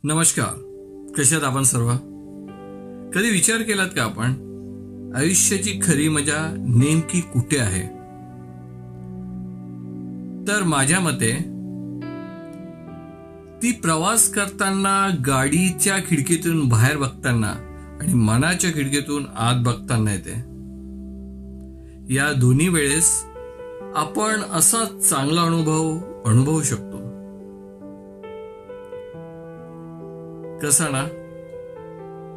नमस्कार. कसे आहात आपण सर्व? कधी विचार केलात का आपण आयुष्याची खरी मजा नेमकी कुठे आहे? तर माझ्या मते ती प्रवास करताना, गाडीच्या खिडकीतून बाहेर बघताना आणि मनाच्या खिडकीतून आत बघताना येते. या दोन्ही वेळेस आपण असा चांगला अनुभवू शकतो. कसा ना,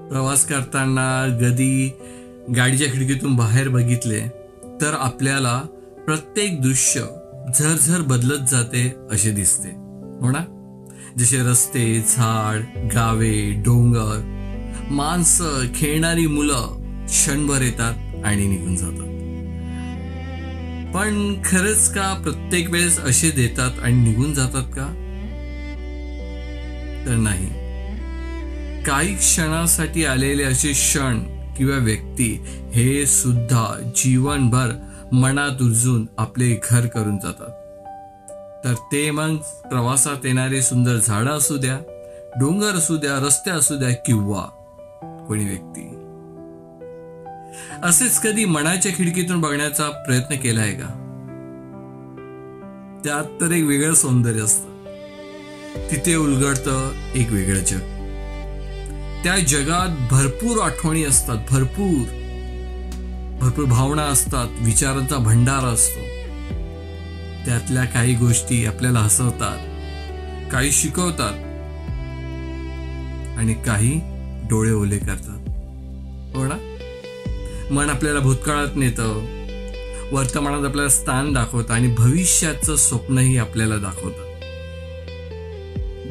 प्रवास करताना कधी गाडीच्या खिडकीतून बाहेर बघितले तर आपल्याला प्रत्येक दृश्य झरझर बदलत जाते असे दिसते, हो ना? जसे रस्ते, झाड, गावे, डोंगर, माणसं, खेळणारी मुलं क्षणभर येतात आणि निघून जातात. पण खरंच का प्रत्येक वेळेस असे देतात आणि निघून जातात का? तर नाही. काही क्षणासाठी आलेले असे क्षण किंवा व्यक्ती हे सुद्धा जीवनभर मनात रुजून आपले घर करून जातात. तर ते मग प्रवासात येणारे सुंदर झाडं असू द्या, डोंगर असू द्या, रस्ते असू द्या किंवा कोणी व्यक्ती. असेच कधी मनाच्या खिडकीतून बघण्याचा प्रयत्न केलाय का? त्यात तर एक वेगळं सौंदर्य असतं. तिथे उलगडतं एक वेगळं जग. त्या जगात भरपूर आठवणी असतात, भरपूर भावना असतात, विचारांचा भंडार असतो. त्यातल्या काही गोष्टी आपल्याला हसवतात, काही शिकवतात आणि काही डोळे ओले करतात, हो ना? मन आपल्याला भूतकाळात नेतं, वर्तमानात आपल्याला स्थान दाखवतं आणि भविष्याचं स्वप्नही आपल्याला दाखवतं.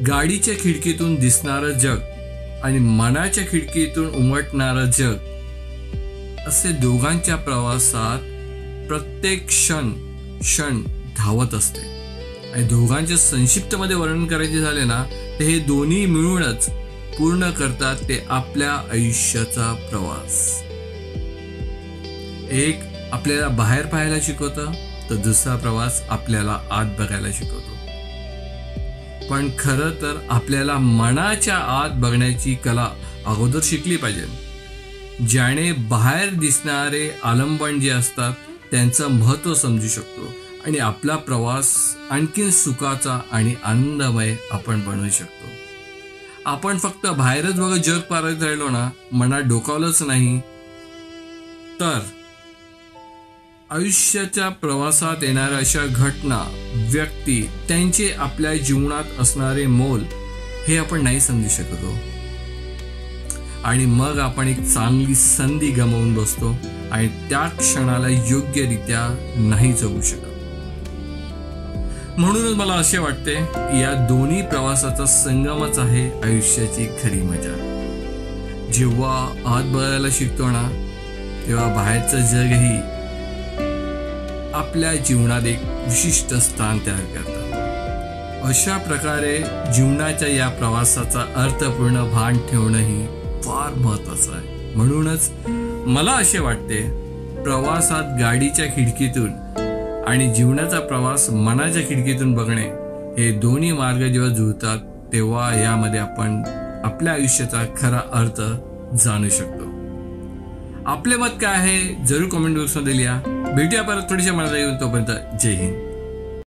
गाडीच्या खिडकीतून दिसणारं जग आणि मनाच्या खिडकीतून उमटणारं जग, असे दोघांच्या प्रवासात प्रत्येक क्षण धावत असते. आणि दोघांचे संक्षिप्तमध्ये वर्णन करायचे झाले ना, तर हे दोन्ही मिळूनच पूर्ण करतात ते आपल्या आयुष्याचा प्रवास. एक आपल्याला बाहेर पाहायला शिकवतं, तर दुसरा प्रवास आपल्याला आत बघायला शिकवतो. पण खरं तर आपल्याला मनाच्या आत बघण्याची कला अगोदर शिकली पाहिजे, ज्याने बाहेर दिसणारे आलंबन जे असतात त्यांचं महत्त्व समजू शकतो आणि आपला प्रवास आणखीन सुखाचा आणि आनंदमय आपण बनवू शकतो. आपण फक्त बाहेरच बघत जग पाहत राहिलो ना, मनात डोकावलंच नाही, तर आयुष्याच्या प्रवासात येणाऱ्या अशा घटना, व्यक्ती, त्यांचे आपल्या जीवनात असणारे मोल हे आपण नाही समजू शकतो. आणि मग आपण एक चांगली संधी गमावून बसतो आणि त्या क्षणाला योग्यरित्या नाही जगू शकत. म्हणूनच मला असे वाटते की या दोन्ही प्रवासाचा संगमच आहे आयुष्याची खरी मजा. जेव्हा आत बघायला शिकतो ना, तेव्हा बाहेरचं जगही आपल्या जीवनात एक विशिष्ट स्थान तयार करतात. अशा प्रकारे जीवनाच्या या प्रवासाचा अर्थपूर्ण भान ठेवणंही फार महत्वाचं आहे. म्हणूनच मला असे वाटते, प्रवासात गाडीच्या खिडकीतून आणि जीवनाचा प्रवास मनाच्या खिडकीतून बघणे, हे दोन्ही मार्ग जेव्हा जुळतात तेव्हा यामध्ये आपण आपल्या आयुष्याचा खरा अर्थ जाणू शकतो. आपले मत काय आहे जरूर कमेंट बॉक्समध्ये लिहा. भेटूया परत थोडीशा मनाला येऊन. तोपर्यंत जय हिंद.